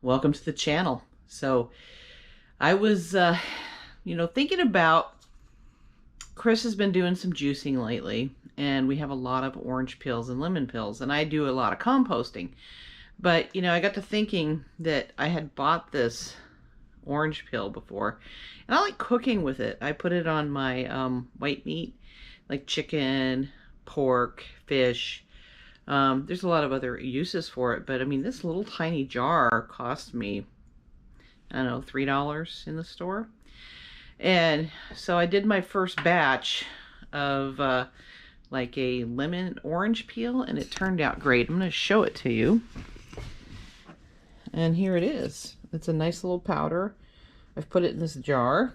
Welcome to the channel. So I was, thinking about, Chris has been doing some juicing lately, and we have a lot of orange peels and lemon peels, and I do a lot of composting. But, I got to thinking that I had bought this orange peel before, and I like cooking with it. I put it on my white meat, like chicken, pork, fish. There's a lot of other uses for it, but I mean, this little tiny jar cost me, I don't know, $3 in the store. And so I did my first batch of like a lemon orange peel, and it turned out great. I'm going to show it to you. And here it is. It's a nice little powder. I've put it in this jar.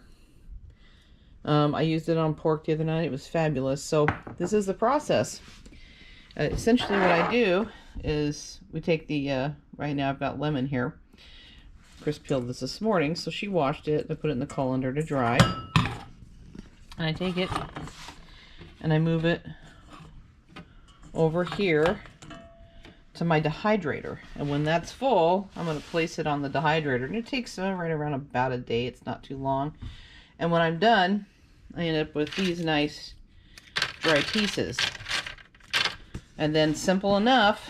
I used it on pork the other night. It was fabulous. So this is the process. Essentially what I do is we take the, right now I've got lemon here. Chris peeled this morning, so she washed it. I put it in the colander to dry. And I take it and I move it over here to my dehydrator. And when that's full, I'm going to place it on the dehydrator. And it takes right around about a day. It's not too long. And when I'm done, I end up with these nice dry pieces. And then, simple enough,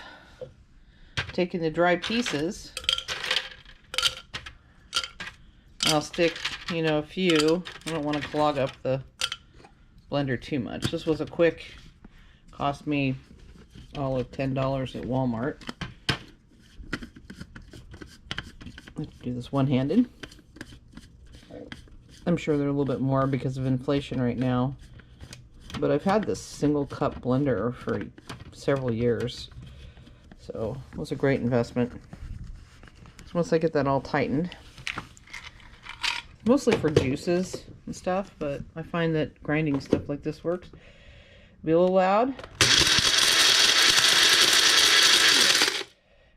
taking the dry pieces, I'll stick, a few. I don't want to clog up the blender too much. This was a quick, cost me all of $10 at Walmart. Let's do this one-handed. I'm sure they're a little bit more because of inflation right now. But I've had this single cup blender for several years, so it was a great investment. So once I get that all tightened, mostly for juices and stuff, but I find that grinding stuff like this works. Be a little loud.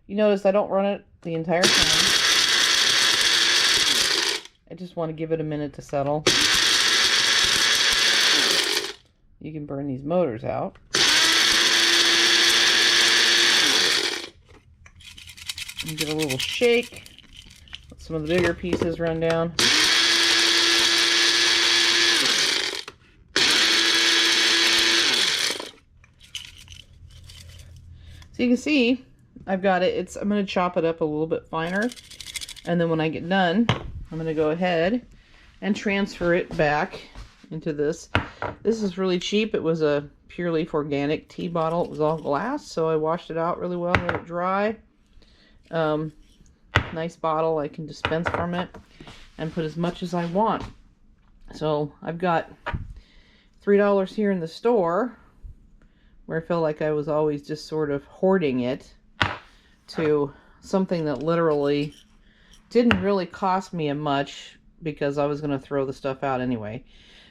You notice I don't run it the entire time. I just want to give it a minute to settle. You can burn these motors out. And give a little shake. Let some of the bigger pieces run down. So you can see I've got it. I'm going to chop it up a little bit finer. And then when I get done, I'm going to go ahead and transfer it back into this. This is really cheap. It was a Pure Leaf organic tea bottle. It was all glass, so I washed it out really well, let it dry. Nice bottle. I can dispense from it and put as much as I want. So I've got $3 here in the store, where I felt like I was always just sort of hoarding it, to something that literally didn't really cost me much because I was going to throw the stuff out anyway.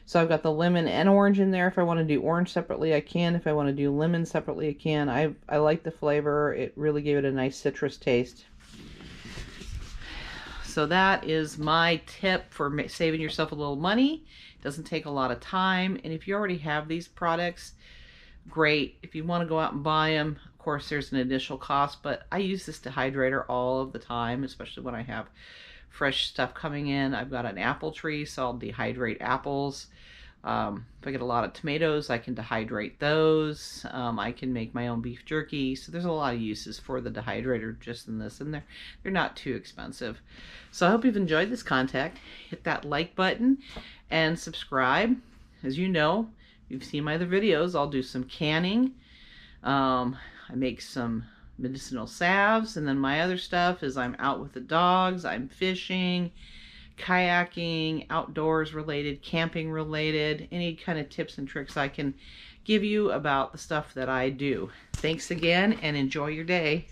So I've got the lemon and orange in there. If I want to do orange separately, I can. If I want to do lemon separately, I can. I like the flavor. It really gave it a nice citrus taste. So that is my tip for saving yourself a little money. It doesn't take a lot of time. And if you already have these products, great. If you want to go out and buy them, of course, there's an additional cost. But I use this dehydrator all of the time, especially when I have fresh stuff coming in. I've got an apple tree, so I'll dehydrate apples. If I get a lot of tomatoes, I can dehydrate those. I can make my own beef jerky. So there's a lot of uses for the dehydrator just in this, and they're not too expensive. So I hope you've enjoyed this content. Hit that like button and subscribe. As you know, you've seen my other videos. I'll do some canning. I make some medicinal salves, and then my other stuff is I'm out with the dogs, I'm fishing, kayaking, outdoors related, camping related, any kind of tips and tricks I can give you about the stuff that I do. Thanks again, and enjoy your day.